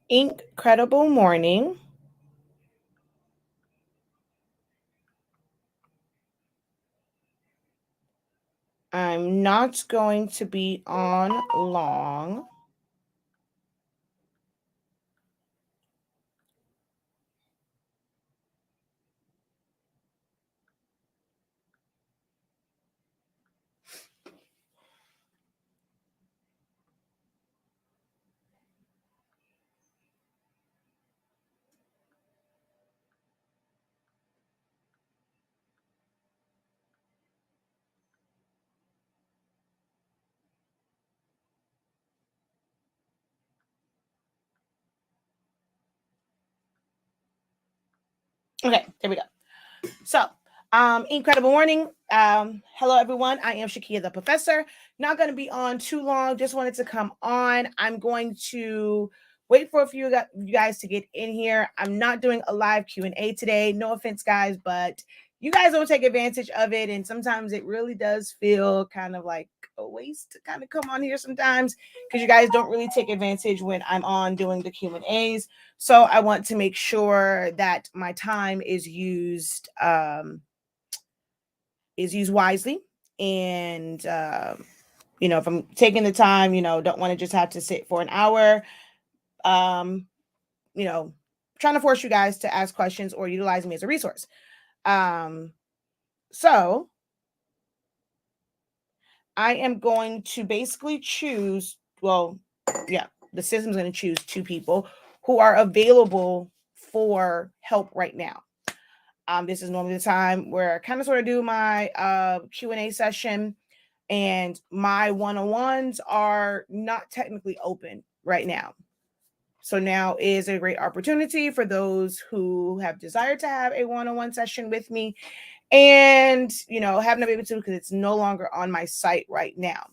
Incredible morning. I'm not going to be on long. Okay, there we go. So, incredible morning. Hello, everyone. I am Shakia, the professor. Not going to be on too long. Just wanted to come on. I'm going to wait for a few of you guys to get in here. I'm not doing a live Q&A today. No offense, guys, but you guys don't take advantage of it. And sometimes it really does feel kind of like a waste to kind of come on here sometimes because you guys don't really take advantage when I'm on doing the Q&As. So I want to make sure that my time is used wisely. And if I'm taking the time, don't want to just have to sit for an hour. Um, trying to force you guys to ask questions or utilize me as a resource. So I am going to basically choose, the system's going to choose two people who are available for help right now. This is normally the time where I kind of sort of do my Q&A session, and my one-on-ones are not technically open right now. So now is a great opportunity for those who have desired to have a one-on-one session with me and, have not been able to because it's no longer on my site right now.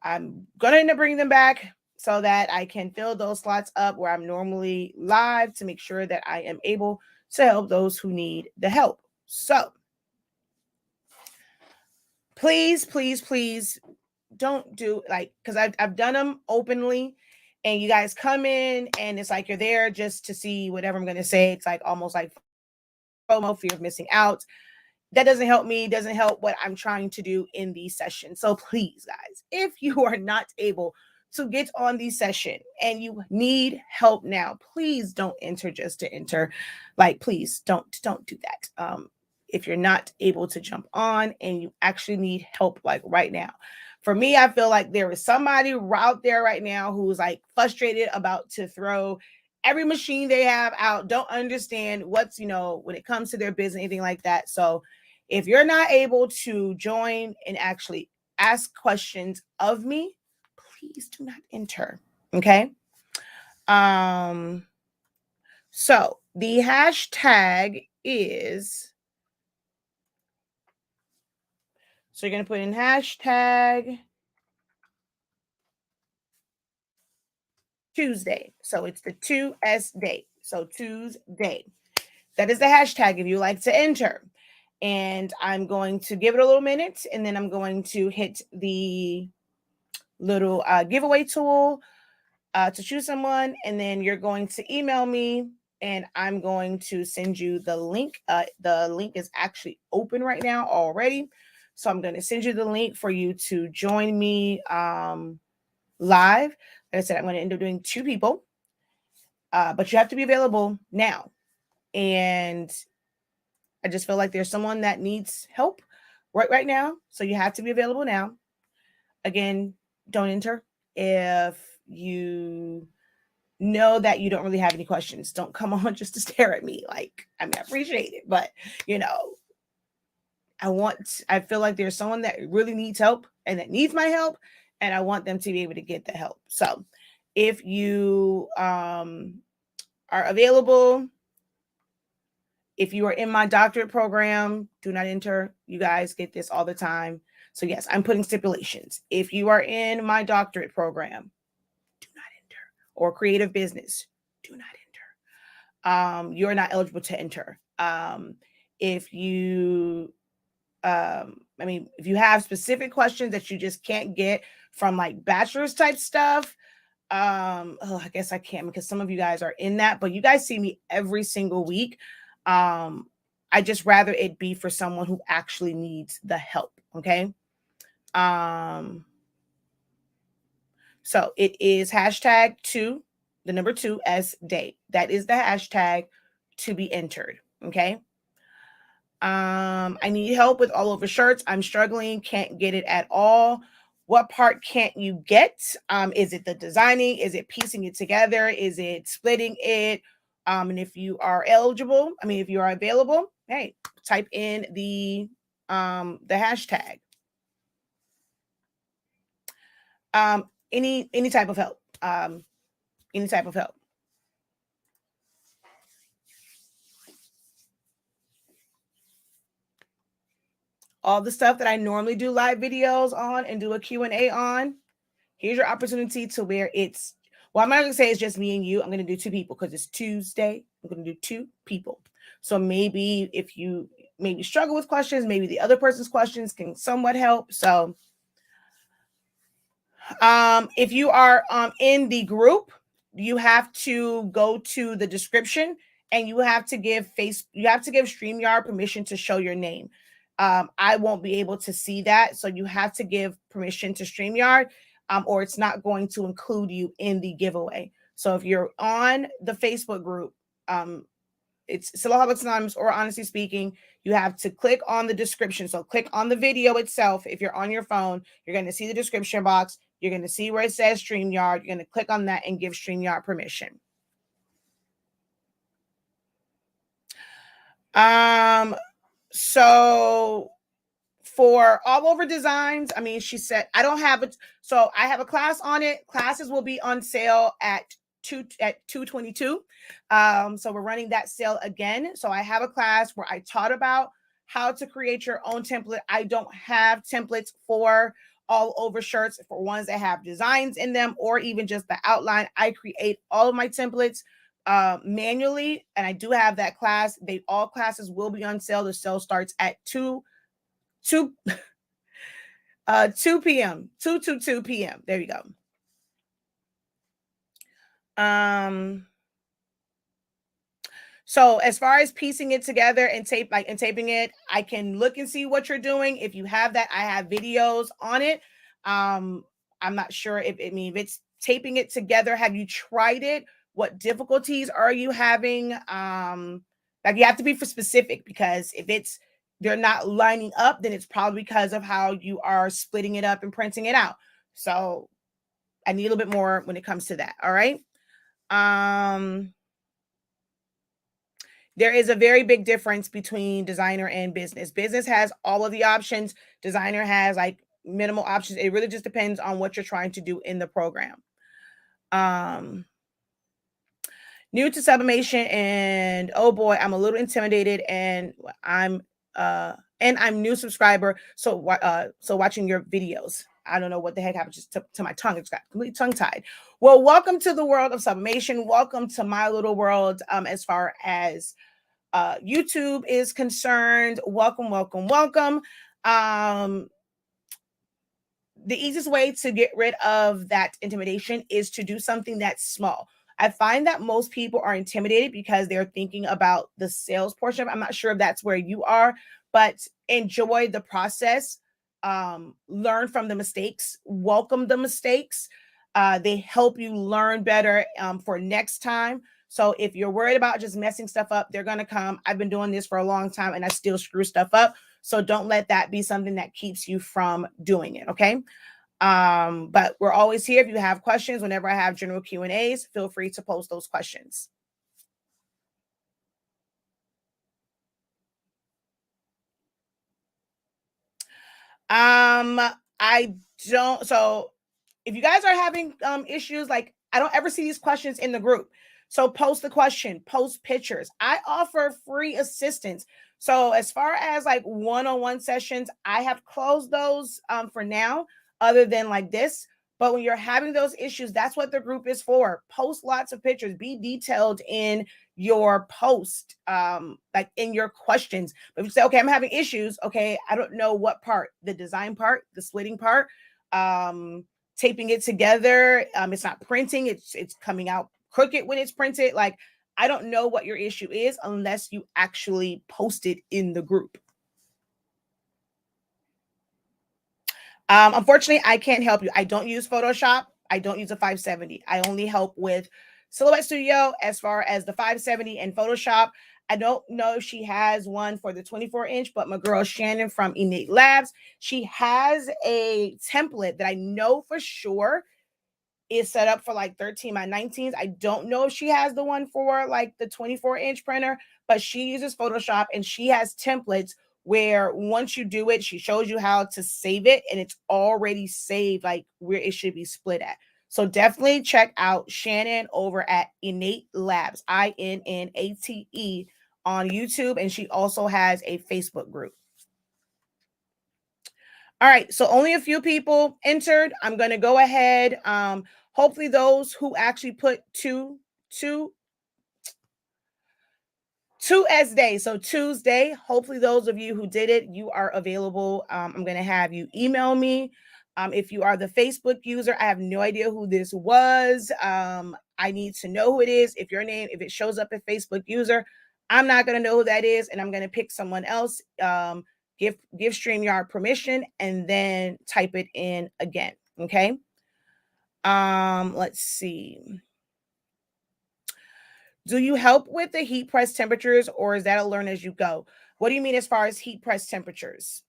I'm going to end up bringing them back so that I can fill those slots up where I'm normally live to make sure that I am able to help those who need the help. So please, please, please don't do because I've done them openly and you guys come in and it's like you're there just to see whatever I'm going to say. It's like almost like FOMO, fear of missing out. That doesn't help me, doesn't help what I'm trying to do in these sessions. So please, guys, if you are not able to get on the session and you need help now, please don't enter just to enter. Please don't do that. If you're not able to jump on and you actually need help right now. For me, I feel like there is somebody out there right now who's frustrated about to throw every machine they have out, don't understand what's, when it comes to their business, anything like that. So if you're not able to join and actually ask questions of me, please do not enter. Okay. So the hashtag is, so you're going to put in hashtag Tuesday. So it's the 2S day. So Tuesday. That is the hashtag if you like to enter. And I'm going to give it a little minute and then I'm going to hit the little giveaway tool to choose someone. And then you're going to email me and I'm going to send you the link. The link is actually open right now already. So I'm going to send you the link for you to join me live. Like I said, I'm going to end up doing two people, but you have to be available now. And I just feel like there's someone that needs help right now. So you have to be available now. Again, don't enter if you know that you don't really have any questions. Don't come on just to stare at me. I appreciate it, but I feel like there's someone that really needs help and that needs my help, and I want them to be able to get the help. So if you are available, if you are in my doctorate program, do not enter. You guys get this all the time. So yes, I'm putting stipulations. If you are in my doctorate program, do not enter. Or creative business, do not enter. You're not eligible to enter. If you if you have specific questions that you just can't get from bachelor's type stuff, I guess I can't because some of you guys are in that, but you guys see me every single week. I just rather it be for someone who actually needs the help. Okay. So it is hashtag 2, the number 2 as day. That is the hashtag to be entered. Okay. I need help with all over shirts. I'm struggling, can't get it at all. What part can't you get? Is it the designing? Is it piecing it together? Is it splitting it? And if you are eligible, if you are available, hey, type in the hashtag. Any type of help. Any type of help. All the stuff that I normally do live videos on and do a Q&A on, here's your opportunity to where it's, well, I'm not going to say it's just me and you. I'm going to do 2 people because it's Tuesday. I'm going to do 2 people. So maybe if you maybe struggle with questions, maybe the other person's questions can somewhat help. So if you are in the group, you have to go to the description and you have to give StreamYard permission to show your name. I won't be able to see that. So you have to give permission to StreamYard, or it's not going to include you in the giveaway. So if you're on the Facebook group, it's Syllaholics Anonymous or Honestly Speaking, you have to click on the description. So click on the video itself. If you're on your phone, you're going to see the description box. You're going to see where it says StreamYard. You're going to click on that and give StreamYard permission. So for all over designs, she said, I don't have it. So I have a class on it. Classes will be on sale at 222. So we're running that sale again. So I have a class where I taught about how to create your own template. I don't have templates for all over shirts for ones that have designs in them or even just the outline. I create all of my templates manually, and I do have that class. All classes will be on sale. The sale starts at 2 p.m. 2 p.m. There you go. So as far as piecing it together and taping it, I can look and see what you're doing. If you have that, I have videos on it. I'm not sure if it's taping it together. Have you tried it? What difficulties are you having? You have to be for specific, because if they're not lining up, then it's probably because of how you are splitting it up and printing it out. So I need a little bit more when it comes to that. All right. There is a very big difference between designer and business. Business has all of the options. Designer has minimal options. It really just depends on what you're trying to do in the program. New to sublimation, and oh boy, I'm a little intimidated, and I'm new subscriber. So watching your videos. I don't know what the heck happened just to my tongue. It's got completely tongue-tied. Well, welcome to the world of sublimation. Welcome to my little world as far as YouTube is concerned. Welcome. The easiest way to get rid of that intimidation is to do something that's small. I find that most people are intimidated because they're thinking about the sales portion. I'm not sure if that's where you are, but enjoy the process. Learn from the mistakes. Welcome the mistakes. They help you learn better for next time. So if you're worried about just messing stuff up, they're going to come. I've been doing this for a long time and I still screw stuff up. So don't let that be something that keeps you from doing it. Okay. But we're always here. If you have questions, whenever I have general Q&As, feel free to post those questions. I don't. So if you guys are having issues, I don't ever see these questions in the group. So post the question, post pictures. I offer free assistance. So as far as one-on-one sessions, I have closed those for now, other than this. But when you're having those issues, that's what the group is for. Post lots of pictures. Be detailed in your post, in your questions. But if you say, okay, I'm having issues. Okay, I don't know what part, the design part, the splitting part. taping it together. It's not printing. It's coming out crooked when it's printed. Like, I don't know what your issue is unless you actually post it in the group. Unfortunately, I can't help you. I don't use Photoshop. I don't use a 570. I only help with Silhouette Studio as far as the 570 and Photoshop. I don't know if she has one for the 24-inch, but my girl Shannon from Innate Labs, she has a template that I know for sure is set up for like 13 by 19s. I don't know if she has the one for like the 24-inch printer, but she uses Photoshop and she has templates where once you do it, she shows you how to save it and it's already saved like where it should be split at. So definitely check out Shannon over at Innate Labs, INNATE on YouTube. And she also has a Facebook group. All right, so only a few people entered. I'm going to go ahead. Hopefully those who actually put two S days. So Tuesday, hopefully those of you who did it, you are available. I'm going to have you email me. If you are the Facebook user, I have no idea who this was. I need to know who it is. If your name, if it shows up as Facebook user, I'm not going to know who that is. And I'm going to pick someone else. Give StreamYard permission and then type it in again. Okay. Let's see. Do you help with the heat press temperatures or is that a learn as you go? What do you mean as far as heat press temperatures?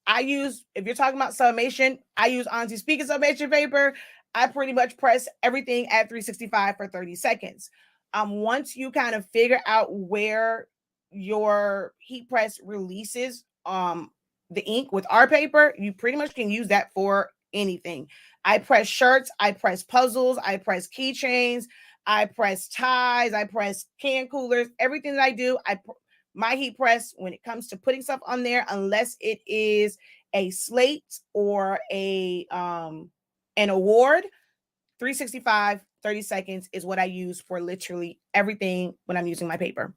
I use, if you're talking about sublimation, I use anti-speaking sublimation paper. I pretty much press everything at 365 for 30 seconds. Once you kind of figure out where your heat press releases the ink with our paper, you pretty much can use that for anything. I press shirts, I press puzzles, I press keychains, I press ties, I press can coolers, everything that I do, my heat press when it comes to putting stuff on there, unless it is a slate or a an award, 365, 30 seconds is what I use for literally everything when I'm using my paper.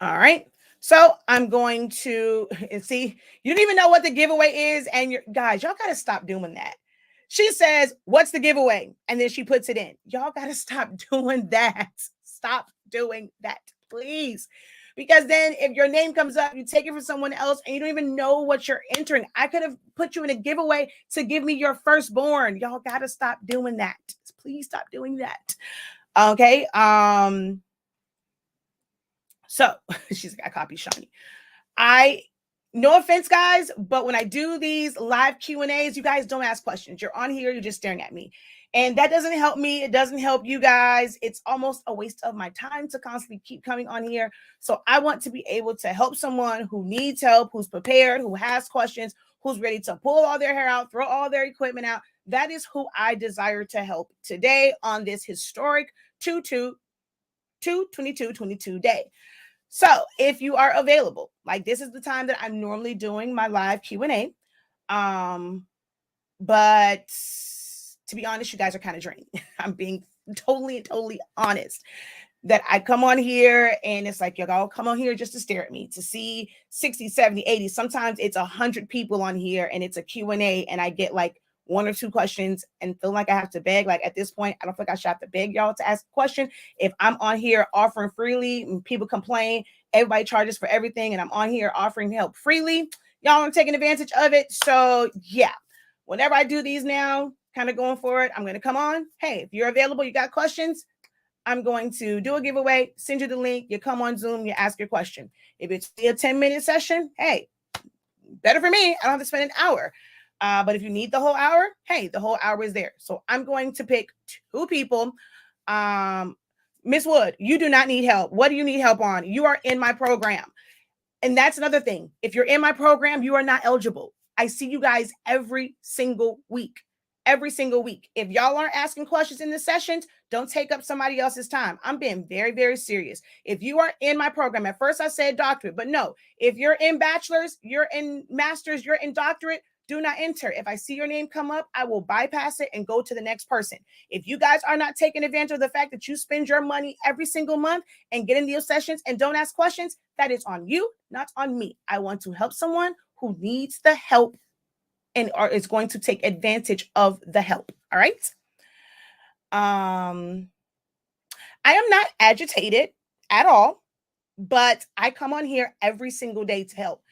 All right. So I'm going to see, you don't even know what the giveaway is. And you're guys, y'all got to stop doing that. She says, what's the giveaway? And then she puts it in. Y'all got to stop doing that. Stop doing that, please. Because then if your name comes up, you take it from someone else and you don't even know what you're entering. I could have put you in a giveaway to give me your firstborn. Y'all got to stop doing that. Please stop doing that. Okay. So she's got copy shiny. No offense, guys, but when I do these live Q&As, you guys don't ask questions. You're on here, you're just staring at me. And that doesn't help me. It doesn't help you guys. It's almost a waste of my time to constantly keep coming on here. So I want to be able to help someone who needs help, who's prepared, who has questions, who's ready to pull all their hair out, throw all their equipment out. That is who I desire to help today on this historic 2/22/22 day. So if you are available, like this is the time that I'm normally doing my live Q&A. But to be honest, you guys are kind of draining. I'm being totally honest that I come on here and it's like, y'all come on here just to stare at me, to see 60, 70, 80. Sometimes it's 100 people on here and it's a Q&A and I get like one or two questions and feel like I have to beg. Like at this point, I don't feel like I should have to beg y'all to ask a question. If I'm on here offering freely and people complain, everybody charges for everything and I'm on here offering help freely, y'all are taking advantage of it. So yeah, whenever I do these now, kind of going forward, I'm going to come on. Hey, if you're available, you got questions, I'm going to do a giveaway, send you the link, you come on Zoom, you ask your question. If it's a 10-minute session, hey, better for me. I don't have to spend an hour. But if you need the whole hour, hey, the whole hour is there. So I'm going to pick two people. Miss Wood, you do not need help. What do you need help on? You are in my program. And that's another thing. If you're in my program, you are not eligible. I see you guys every single week. Every single week. If y'all aren't asking questions in the sessions, don't take up somebody else's time. I'm being very serious. If you are in my program, at first I said doctorate, but no, if you're in bachelor's, you're in master's, you're in doctorate, do not enter. If I see your name come up, I will bypass it and go to the next person. If you guys are not taking advantage of the fact that you spend your money every single month and get in these sessions and don't ask questions, that is on you, not on me. I want to help someone who needs the help and is going to take advantage of the help. All right. I am not agitated at all, but I come on here every single day to help.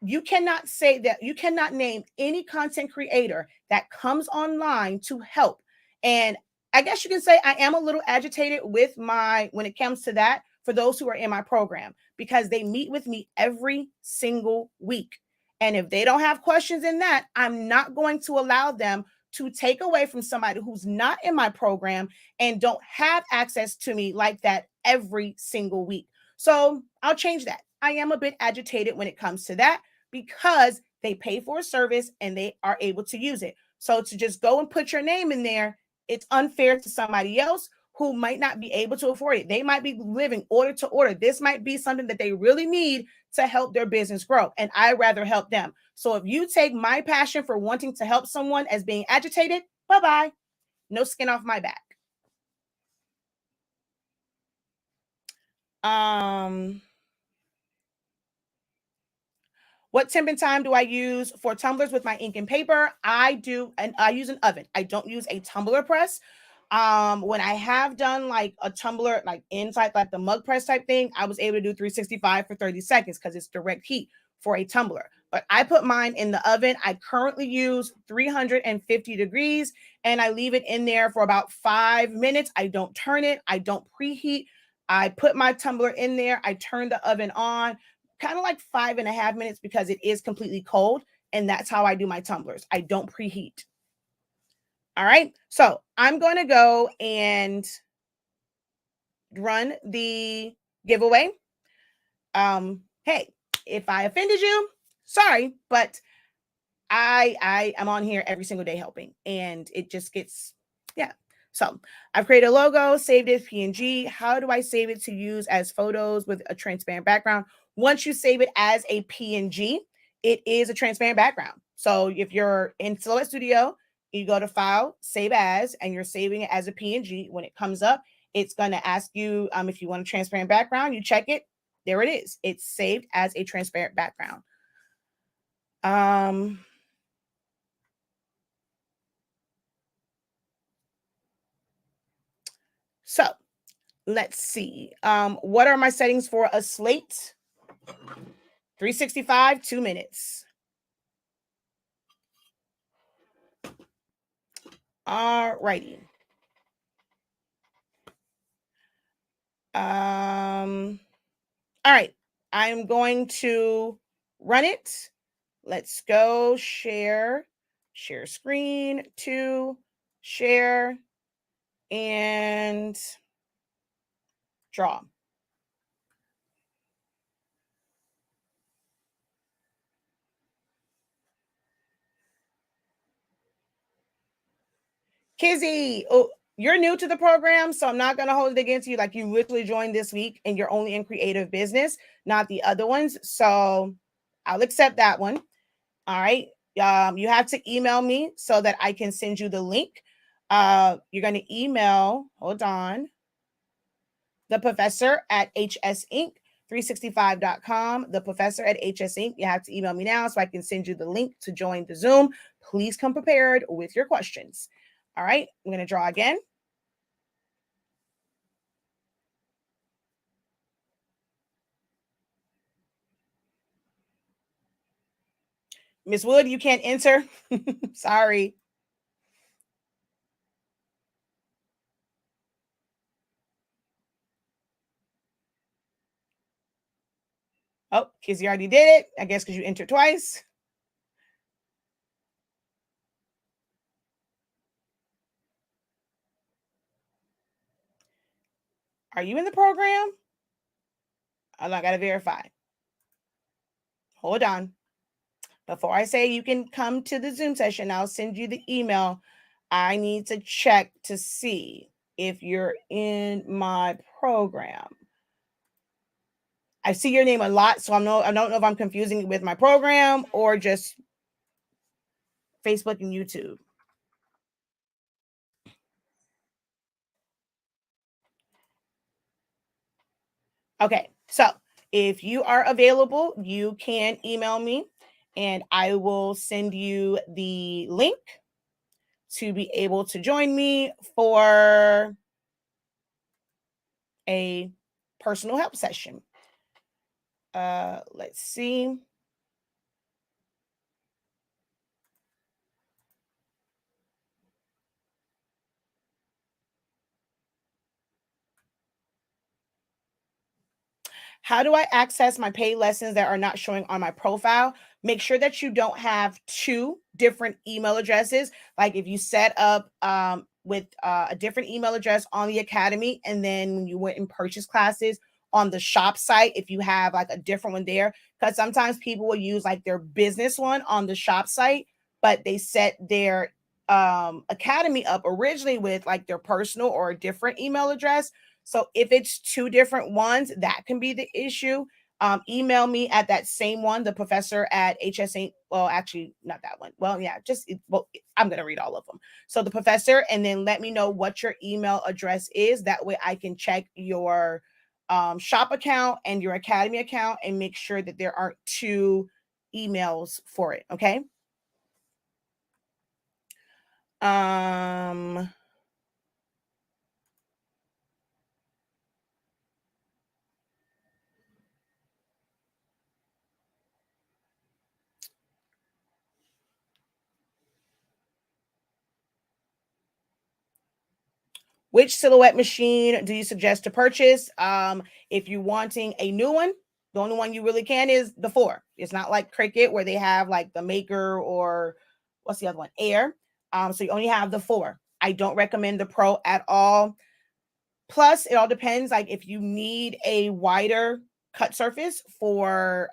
You cannot say that, you cannot name any content creator that comes online to help. And I guess you can say I am a little agitated with when it comes to that, for those who are in my program, because they meet with me every single week. And if they don't have questions in that, I'm not going to allow them to take away from somebody who's not in my program and don't have access to me like that every single week. So I'll change that. I am a bit agitated when it comes to that, because they pay for a service and they are able to use it. So to just go and put your name in there, it's unfair to somebody else who might not be able to afford it. They might be living order to order. This might be something that they really need to help their business grow, and I'd rather help them. So if you take my passion for wanting to help someone as being agitated, bye-bye. No skin off my back. What temping time do I use for tumblers with my ink and paper? I use an oven. I don't use a tumbler press. When I have done like a tumbler, like inside, like the mug press type thing, I was able to do 365 for 30 seconds because it's direct heat for a tumbler. But I put mine in the oven. I currently use 350 degrees and I leave it in there for about 5 minutes. I don't turn it. I don't preheat. I put my tumbler in there. I turn the oven on, kind of like 5.5 minutes, because it is completely cold. And that's how I do my tumblers. I don't preheat. All right. So I'm going to go and run the giveaway. Hey, if I offended you, sorry, but I am on here every single day helping, and it just gets, yeah. So I've created a logo, saved it as PNG. How do I save it to use as photos with a transparent background? Once you save it as a PNG, it is a transparent background. So if you're in Silhouette Studio, you go to File, Save As, and you're saving it as a PNG. When it comes up, it's going to ask you if you want a transparent background. You check it. There it is. It's saved as a transparent background. So let's see. What are my settings for a slate? 365, 2 minutes. All righty. All right. I'm going to run it. Let's go share screen to share and draw. Kizzy, oh, you're new to the program, so I'm not going to hold it against you. Like, you literally joined this week and you're only in creative business, not the other ones. So I'll accept that one. All right. You have to email me so that I can send you the link. You're going to email, hold on, the professor at hsinc365.com, the professor at hsinc. You have to email me now so I can send you the link to join the Zoom. Please come prepared with your questions. All right. I'm going to draw again. Miss Wood, you can't enter. Sorry. Oh, Kizzy already did it. I guess because you entered twice. Are you in the program? I got to verify. Hold on. Before I say you can come to the Zoom session, I'll send you the email. I need to check to see if you're in my program. I see your name a lot, so I don't know if I'm confusing it with my program or just Facebook and YouTube. Okay, so if you are available, you can email me and I will send you the link to be able to join me for a personal help session. Let's see. How do I access my paid lessons that are not showing on my profile? Make sure that you don't have two different email addresses. Like if you set up with a different email address on the academy, and then when you went and purchased classes on the shop site, if you have like a different one there, because sometimes people will use like their business one on the shop site, but they set their academy up originally with like their personal or a different email address. So if it's two different ones, that can be the issue. Email me at that same one, the professor at HSA. Well, actually, not that one. Well, yeah, I'm going to read all of them. So the professor, and then let me know what your email address is. That way I can check your shop account and your academy account and make sure that there aren't two emails for it. Okay. Um, Which silhouette machine do you suggest to purchase? If you're wanting a new one, the only one you really can is the 4. It's not like Cricut where they have like the Maker or what's the other one? Air. So you only have the 4. I don't recommend the Pro at all. Plus, it all depends. Like if you need a wider cut surface for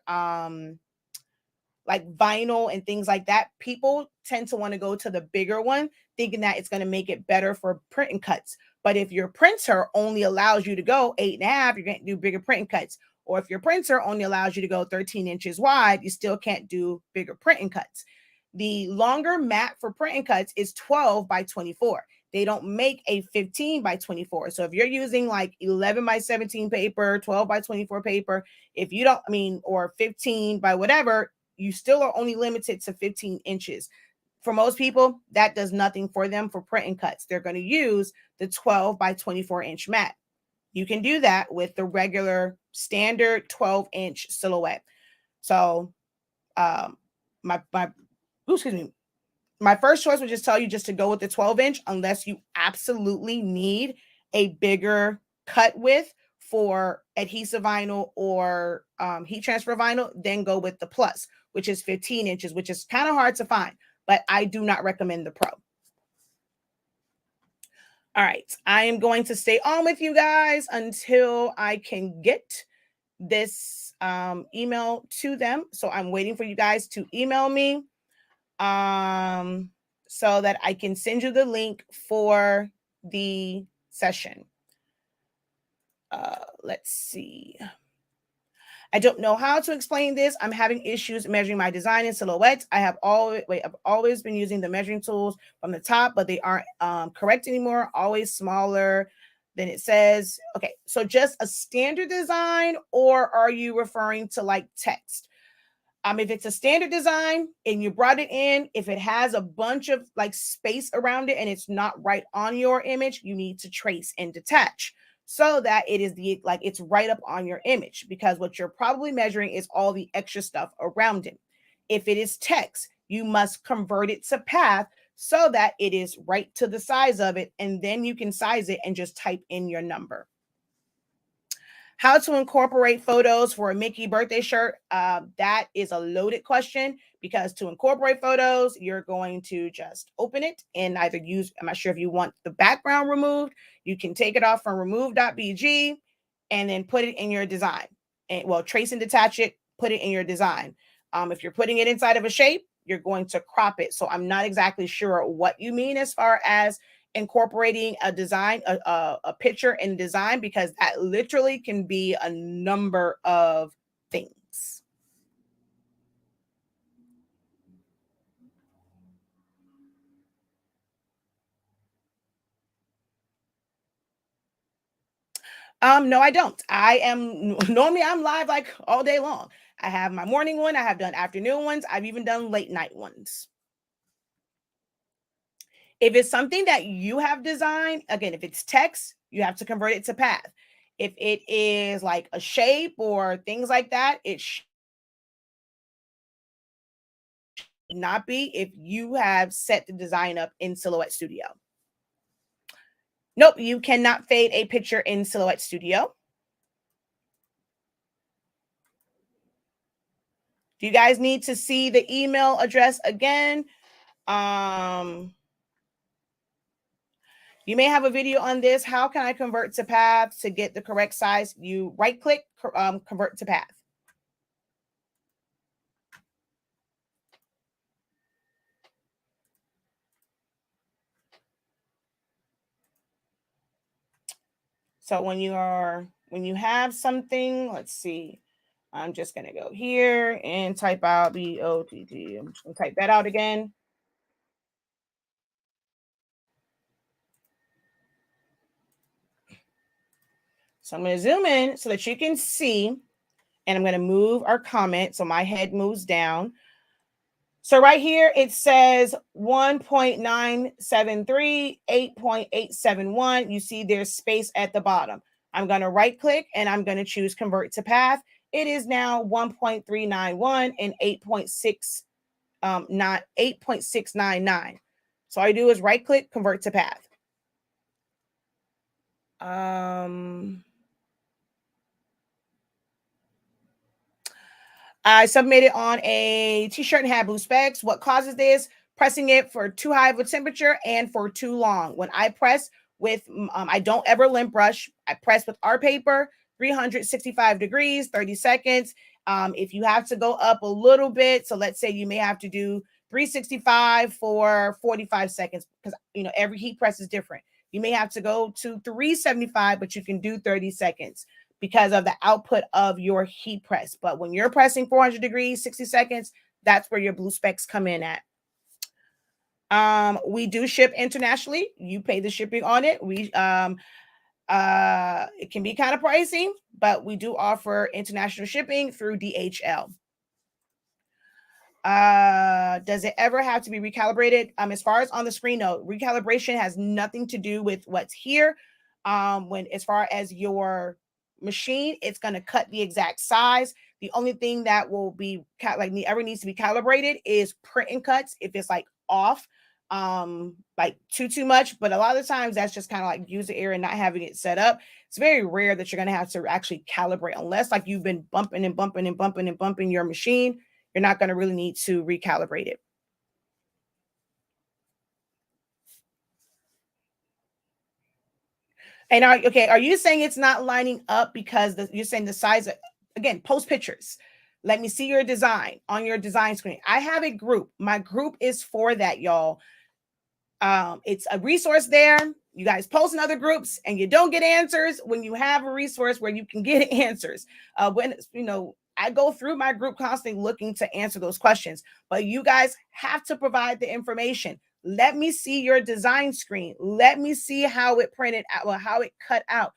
like vinyl and things like that, people tend to want to go to the bigger one, thinking that it's going to make it better for print and cuts. But if your printer only allows you to go 8.5, you're going to do bigger print and cuts. Or if your printer only allows you to go 13 inches wide, you still can't do bigger print and cuts. The longer mat for print and cuts is 12 by 24. They don't make a 15 by 24. So if you're using like 11 by 17 paper, 12 by 24 paper, if you don't, or 15 by whatever, you still are only limited to 15 inches. For most people, that does nothing for them for print and cuts. They're going to use the 12 by 24 inch mat. You can do that with the regular standard 12-inch silhouette. So my first choice would just tell you just to go with the 12-inch unless you absolutely need a bigger cut width for adhesive vinyl or heat transfer vinyl. Then go with the Plus, which is 15 inches, which is kind of hard to find, but I do not recommend the Pro. All right, I am going to stay on with you guys until I can get this email to them. So I'm waiting for you guys to email me so that I can send you the link for the session. Let's see. I don't know how to explain this. I'm having issues measuring my design and silhouettes. I've always been using the measuring tools from the top, but they aren't correct anymore. Always smaller than it says. Okay, so just a standard design, or are you referring to like text? If it's a standard design and you brought it in, if it has a bunch of like space around it and it's not right on your image, you need to trace and detach so that it is it's right up on your image, because what you're probably measuring is all the extra stuff around it. If it is text, you must convert it to path so that it is right to the size of it, and then you can size it and just type in your number. How to incorporate photos for a Mickey birthday shirt. That is a loaded question, because to incorporate photos, you're going to just open it and either use, I'm not sure if you want the background removed, you can take it off from remove.bg and then put it in your design. And trace and detach it, put it in your design. If you're putting it inside of a shape, you're going to crop it. So I'm not exactly sure what you mean as far as incorporating a design, a picture in design, because that literally can be a number of things. No, I don't. I am normally I'm live like all day long. I have my morning one, I have done afternoon ones, I've even done late night ones. If it's something that you have designed, again, if it's text, you have to convert it to path. If it is like a shape or things like that, it should not be if you have set the design up in Silhouette Studio. Nope, you cannot fade a picture in Silhouette Studio. Do you guys need to see the email address again? You may have a video on this. How can I convert to path to get the correct size? You right click, convert to path. So when you have something, let's see. I'm just gonna go here and type out BOTT. I'm just gonna type that out again. So I'm gonna zoom in so that you can see, and I'm gonna move our comment so my head moves down. So right here, it says 1.973, 8.871. You see there's space at the bottom. I'm going to right click and I'm going to choose convert to path. It is now 1.391 and 8.6, not 8.699. So all I do is right click, convert to path. I submitted on a t-shirt and had blue specs. What causes this? Pressing it for too high of a temperature and for too long. When I press with, I don't ever lint brush. I press with our paper, 365 degrees, 30 seconds. If you have to go up a little bit, so let's say you may have to do 365 for 45 seconds because, every heat press is different. You may have to go to 375, but you can do 30 seconds because of the output of your heat press. But when you're pressing 400 degrees, 60 seconds, that's where your blue specs come in at. We do ship internationally. You pay the shipping on it. It can be kind of pricey, but we do offer international shipping through DHL. Does it ever have to be recalibrated? As far as on the screen, no, recalibration has nothing to do with what's here. As far as your machine, it's going to cut the exact size. The only thing that will be ever needs to be calibrated is print cuts if it's like off, like too much. But a lot of the times that's just kind of like user error and not having it set up. It's very rare that you're going to have to actually calibrate unless like you've been bumping and bumping and bumping and bumping your machine. You're not going to really need to recalibrate it. And are you saying it's not lining up because you're saying the size of, again, post pictures. Let me see your design on your design screen. I have a group. My group is for that, y'all. It's a resource there. You guys post in other groups and you don't get answers when you have a resource where you can get answers. When I go through my group constantly looking to answer those questions, but you guys have to provide the information. Let me see your design screen. Let me see how it printed out, or how it cut out.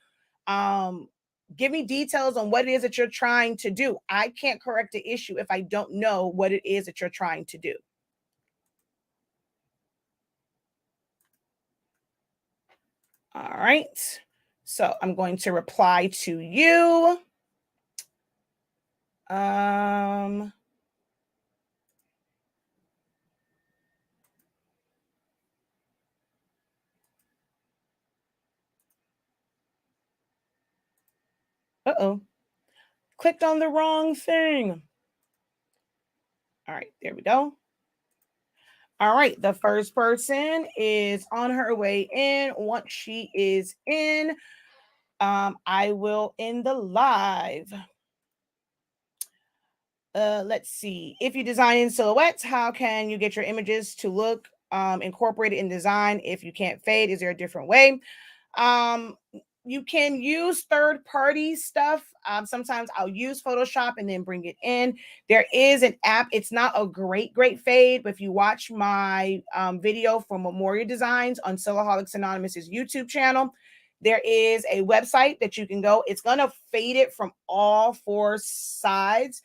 Give me details on what it is that you're trying to do. I can't correct the issue if I don't know what it is that you're trying to do. All right. So I'm going to reply to you. Uh-oh. Clicked on the wrong thing. All right, there we go. All right, the first person is on her way in. Once she is in, I will end the live. Let's see. If you design in silhouettes, how can you get your images to look incorporated in design? If you can't fade, is there a different way? You can use third-party stuff. Sometimes I'll use Photoshop and then bring it in. There is an app. It's not a great fade, but if you watch my video for Memorial Designs on Silhoueholics Anonymous's YouTube channel, there is a website that you can go. It's going to fade it from all four sides.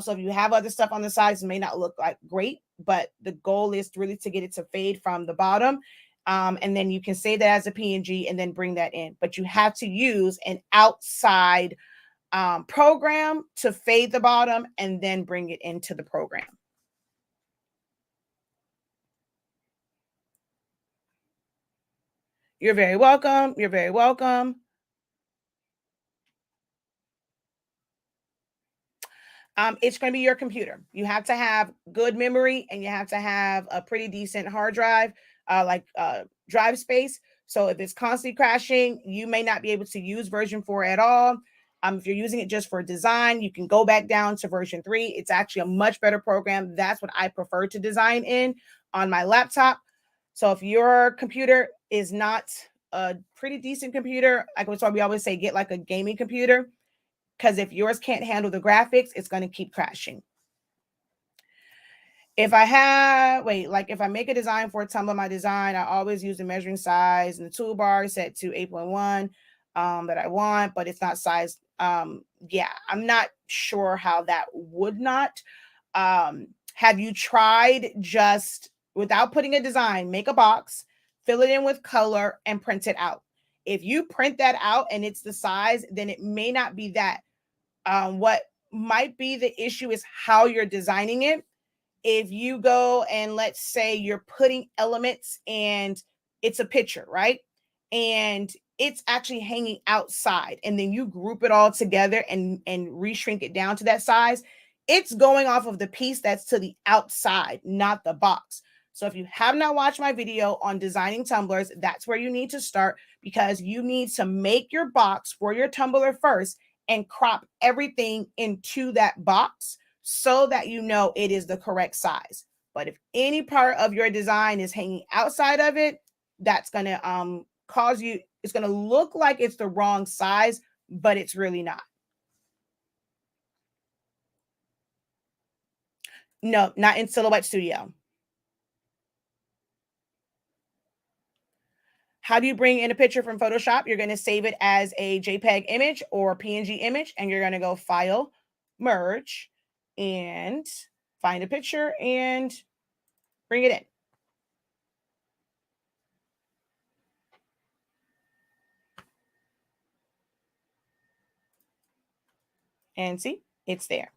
So if you have other stuff on the sides, it may not look like great, but the goal is really to get it to fade from the bottom. And then you can save that as a PNG and then bring that in. But you have to use an outside program to fade the bottom and then bring it into the program. You're very welcome. You're very welcome. It's going to be your computer. You have to have good memory and you have to have a pretty decent hard drive, drive space. So if it's constantly crashing, you may not be able to use version 4 at all. If you're using it just for design, you can go back down to version 3. It's actually a much better program. That's what I prefer to design in on my laptop. So if your computer is not a pretty decent computer, like we always say, get like a gaming computer, because if yours can't handle the graphics, it's going to keep crashing. If I make a design for a Tumblr, my design, I always use the measuring size and the toolbar set to 8.1 that I want, but it's not sized. Yeah, I'm not sure how that would not. Have you tried just without putting a design, make a box, fill it in with color and print it out? If you print that out and it's the size, then it may not be that. What might be the issue is how you're designing it. If you go and let's say you're putting elements and it's a picture, right? And it's actually hanging outside and then you group it all together and reshrink it down to that size. It's going off of the piece that's to the outside, not the box. So if you have not watched my video on designing tumblers, that's where you need to start, because you need to make your box for your tumbler first and crop everything into that box so that you know it is the correct size. But if any part of your design is hanging outside of it, that's going to it's going to look like it's the wrong size, but it's really not. No, not in Silhouette Studio. How do you bring in a picture from Photoshop? You're going to save it as a JPEG image or PNG image, and you're going to go File, Merge, and find a picture and bring it in. And see, it's there.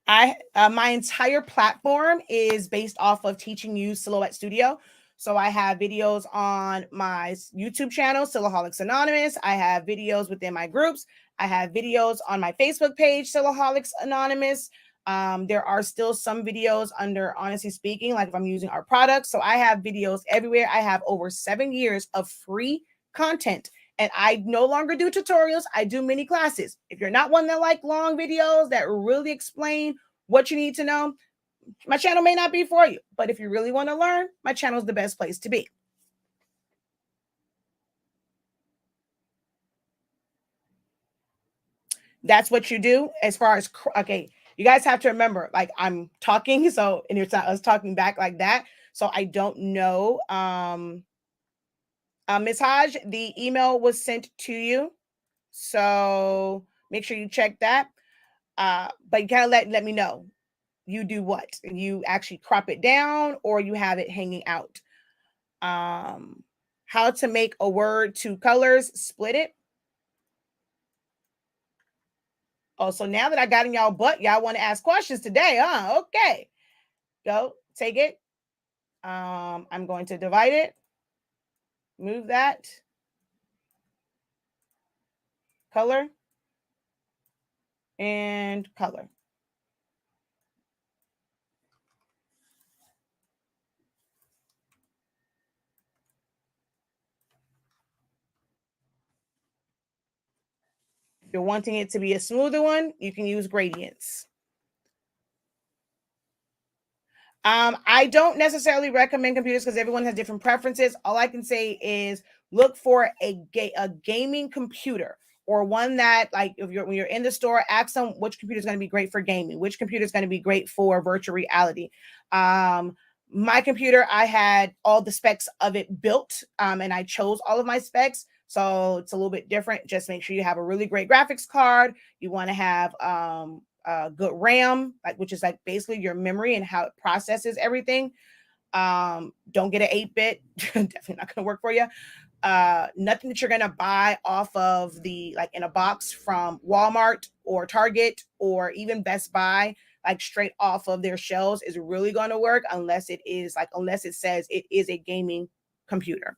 My entire platform is based off of teaching you Silhouette Studio. So I have videos on my YouTube channel, Silhoueholics Anonymous. I have videos within my groups. I have videos on my Facebook page, Silhoueholics Anonymous. There are still some videos under Honestly Speaking, like if I'm using our products. So I have videos everywhere. I have over 7 years of free content. And I no longer do tutorials. I do mini classes. If you're not one that like long videos that really explain what you need to know, my channel may not be for you. But if you really want to learn, my channel is the best place to be. That's what you do as far as, okay, you guys have to remember, like I'm talking, so, and it's not us talking back like that. So I don't know. Ms. Hodge, the email was sent to you. So make sure you check that. But you gotta let me know. You do what? You actually crop it down or you have it hanging out. How to make a word to colors, split it. Oh, so now that I got in y'all butt, y'all want to ask questions today, huh? Okay. Go, take it. I'm going to divide it. Move that. Color. And color. If you're wanting it to be a smoother one, you can use gradients. I don't necessarily recommend computers because everyone has different preferences. All I can say is look for a gaming computer or one that, like, if you're when you're in the store, ask them which computer is going to be great for gaming, which computer is going to be great for virtual reality. My computer, I had all the specs of it built, and I chose all of my specs. So it's a little bit different. Just make sure you have a really great graphics card. You want to have good RAM, like, which is like basically your memory and how it processes everything. Don't get an 8-bit, definitely not going to work for you. Nothing that you're going to buy off of the, like, in a box from Walmart or Target or even Best Buy, like straight off of their shelves, is really going to work unless it is like, unless it says it is a gaming computer.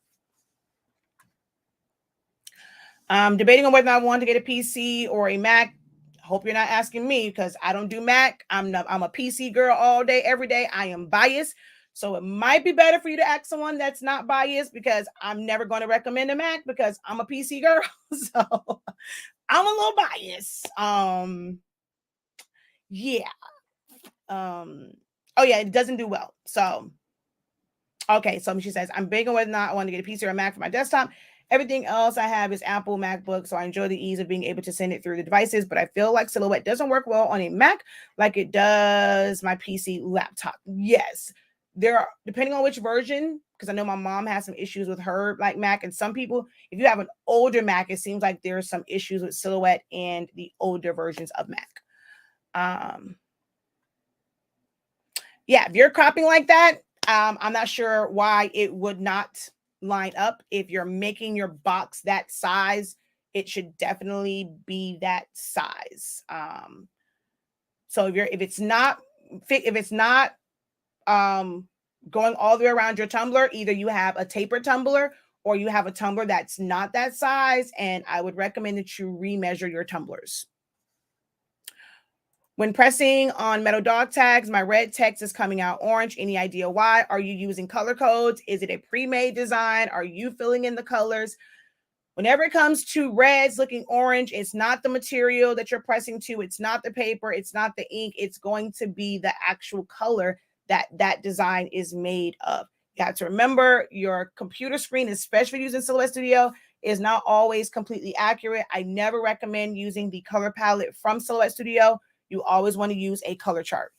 Debating on whether I want to get a PC or a Mac. Hope you're not asking me, because I don't do Mac. I'm a PC girl all day, every day. I am biased. So it might be better for you to ask someone that's not biased, because I'm never going to recommend a Mac because I'm a PC girl. So I'm a little biased. Yeah. Oh yeah, it doesn't do well. So okay, so she says, I'm big on whether or not I want to get a PC or a Mac for my desktop. Everything else I have is Apple MacBook, so I enjoy the ease of being able to send it through the devices, but I feel like Silhouette doesn't work well on a Mac like it does my PC laptop. Yes, there are, depending on which version, because I know my mom has some issues with her like Mac, and some people, if you have an older Mac, it seems like there's some issues with Silhouette and the older versions of Mac. Yeah, if you're cropping like that, I'm not sure why it would not line up. If you're making your box that size, it should definitely be that size. So if it's not going all the way around your tumbler, either you have a tapered tumbler or you have a tumbler that's not that size, and I would recommend that you remeasure your tumblers. When pressing on metal dog tags, my red text is coming out orange. Any idea why? Are you using color codes? Is it a pre-made design? Are you filling in the colors? Whenever it comes to reds looking orange, it's not the material that you're pressing to. It's not the paper. It's not the ink. It's going to be the actual color that that design is made of. You have to remember, your computer screen, especially using Silhouette Studio, is not always completely accurate. I never recommend using the color palette from Silhouette Studio. You always want to use a color chart.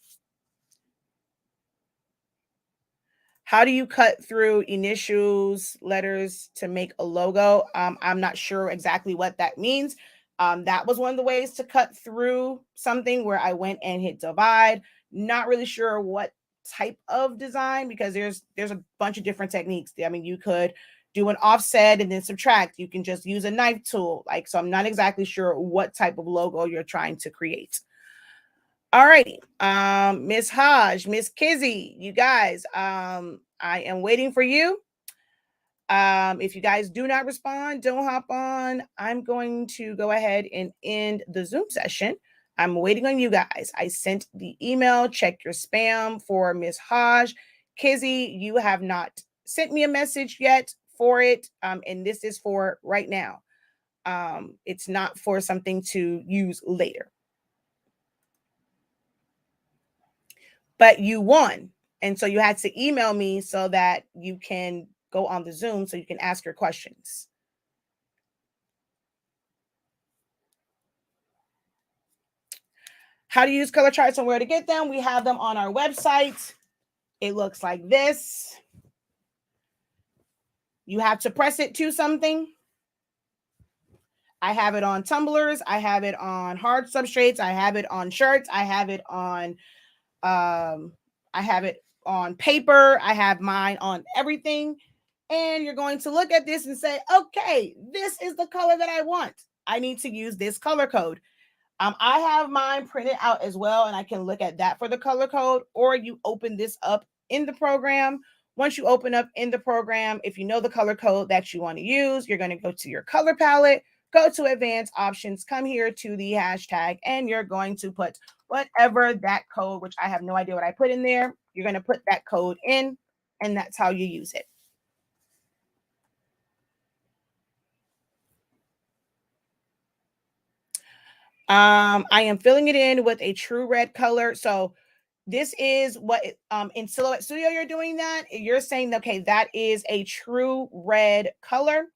How do you cut through initials, letters to make a logo? I'm not sure exactly what that means. That was one of the ways to cut through something, where I went and hit divide. Not really sure what type of design, because there's a bunch of different techniques. I mean, you could do an offset and then subtract. You can just use a knife tool. Like, so I'm not exactly sure what type of logo you're trying to create. All righty. Miss Hodge, Miss Kizzy, you guys, I am waiting for you. If you guys do not respond, don't hop on. I'm going to go ahead and end the Zoom session. I'm waiting on you guys. I sent the email. Check your spam for Miss Hodge. Kizzy, you have not sent me a message yet for it. And this is for right now. It's not for something to use later. But you won. And so you had to email me so that you can go on the Zoom so you can ask your questions. How to use color charts and where to get them. We have them on our website. It looks like this. You have to press it to something. I have it on tumblers. I have it on hard substrates. I have it on shirts. I have it on paper. I have mine on everything. And you're going to look at this and say, okay, this is the color that I want. I need to use this color code. I have mine printed out as well, and I can look at that for the color code, or you open this up in the program. Once you open up in the program, if you know the color code that you want to use, you're going to go to your color palette, go to advanced options, come here to the hashtag, and you're going to put whatever that code, which I have no idea what I put in there. You're going to put that code in, and that's how you use it. I am filling it in with a true red color. So this is what in Silhouette Studio you're doing that. You're saying, okay, that is a true red color,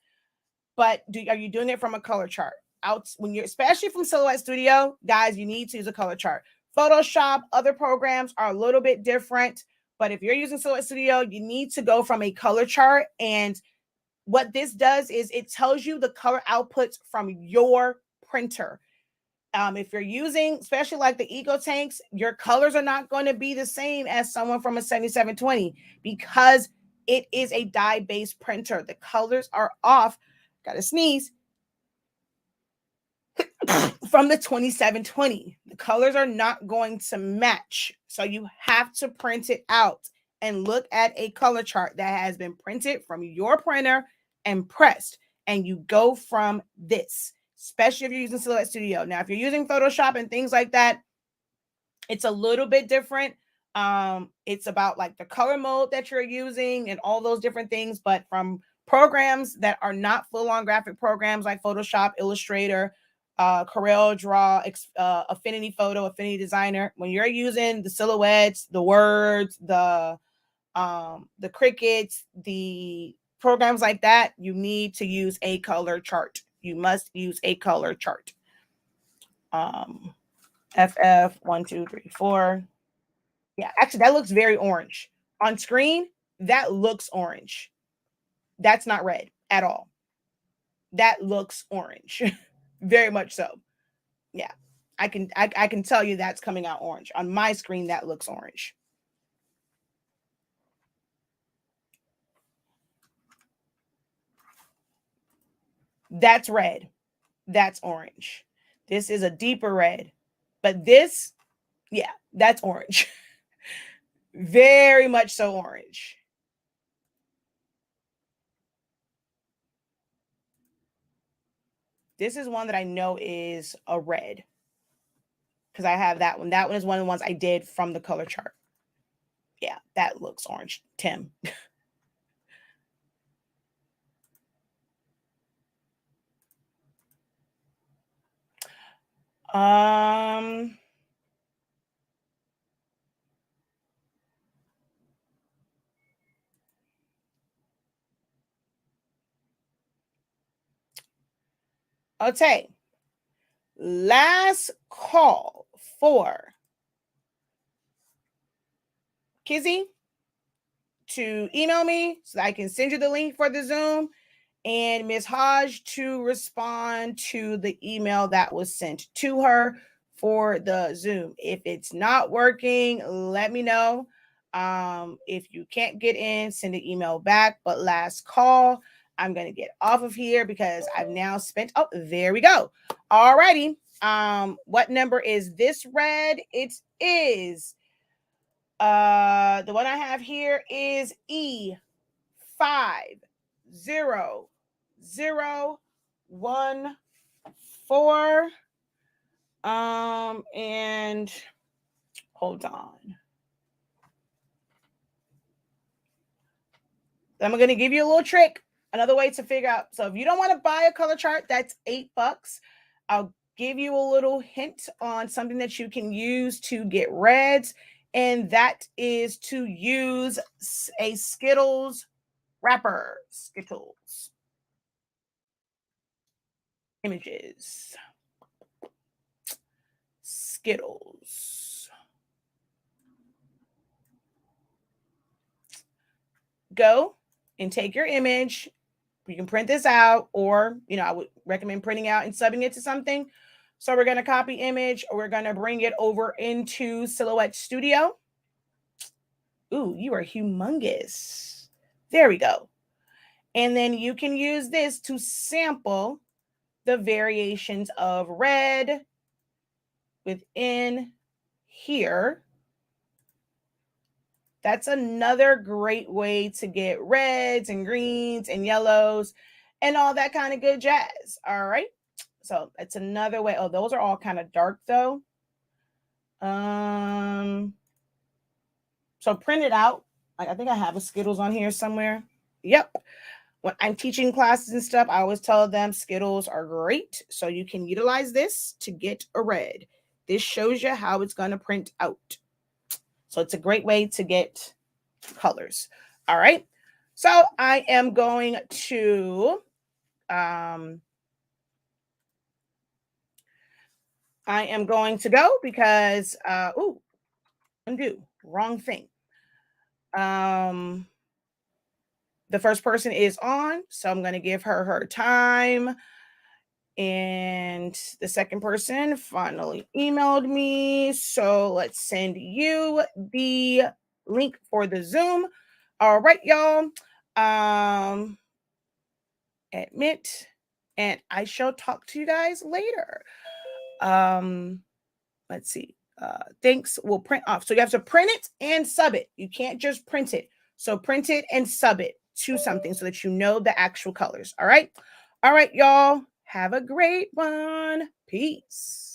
but are you doing it from a color chart? out, when you're, especially from Silhouette Studio, guys, you need to use a color chart. Photoshop, other programs are a little bit different, but if you're using Silhouette Studio, you need to go from a color chart. And what this does is it tells you the color outputs from your printer. If you're using, especially like the Eco Tanks, your colors are not going to be the same as someone from a 7720 because it is a dye-based printer. The colors are off. Gotta sneeze. From the 2720, the colors are not going to match. So you have to print it out and look at a color chart that has been printed from your printer and pressed. And you go from this, especially if you're using Silhouette Studio. Now, if you're using Photoshop and things like that, it's a little bit different. It's about like the color mode that you're using and all those different things. But from programs that are not full-on graphic programs like Photoshop, Illustrator, Corel Draw, Affinity Photo, Affinity Designer, when you're using the silhouettes, the words, the crickets, the programs like that, you need to use a color chart. You must use a color chart. FF 1, 2, 3, 4. Yeah, actually, that looks very orange on screen. That looks orange. That's not red at all. That looks orange, very much so. Yeah, I can tell you that's coming out orange on my screen. That looks orange. That's red. That's orange. This is a deeper red, but this, yeah, that's orange. Very much so orange. This is one that I know is a red because I have that one. That one is one of the ones I did from the color chart. Yeah, that looks orange, Tim. Okay. Last call for Kizzy to email me so that I can send you the link for the Zoom, and Ms. Hodge to respond to the email that was sent to her for the Zoom. If it's not working, let me know. If you can't get in, send an email back. But last call, I'm going to get off of here because I've now spent, oh, there we go. All righty. What number is this red? It is, the one I have here is E5014. And hold on. I'm going to give you a little trick, another way to figure out. So if you don't want to buy a color chart, that's $8. I'll give you a little hint on something that you can use to get reds, and that is to use a Skittles wrapper. Skittles. Images. Skittles. Go and take your image. You can print this out, or, I would recommend printing out and subbing it to something. So we're going to copy image, or we're going to bring it over into Silhouette Studio. Ooh, you are humongous. There we go. And then you can use this to sample the variations of red within here. That's another great way to get reds and greens and yellows and all that kind of good jazz. All right. So that's another way. Oh, those are all kind of dark though. So print it out. I think I have a Skittles on here somewhere. Yep. When I'm teaching classes and stuff, I always tell them Skittles are great. So you can utilize this to get a red. This shows you how it's going to print out. So it's a great way to get colors. All right. So I am going to I am going to go because undo, wrong thing. The first person is on, so I'm going to give her her time. And the second person finally emailed me. So let's send you the link for the Zoom. All right, y'all. Admit, and I shall talk to you guys later. Let's see. Thanks will print off. So you have to print it and sub it. You can't just print it. So print it and sub it to something so that you know the actual colors. All right. All right, y'all. Have a great one. Peace.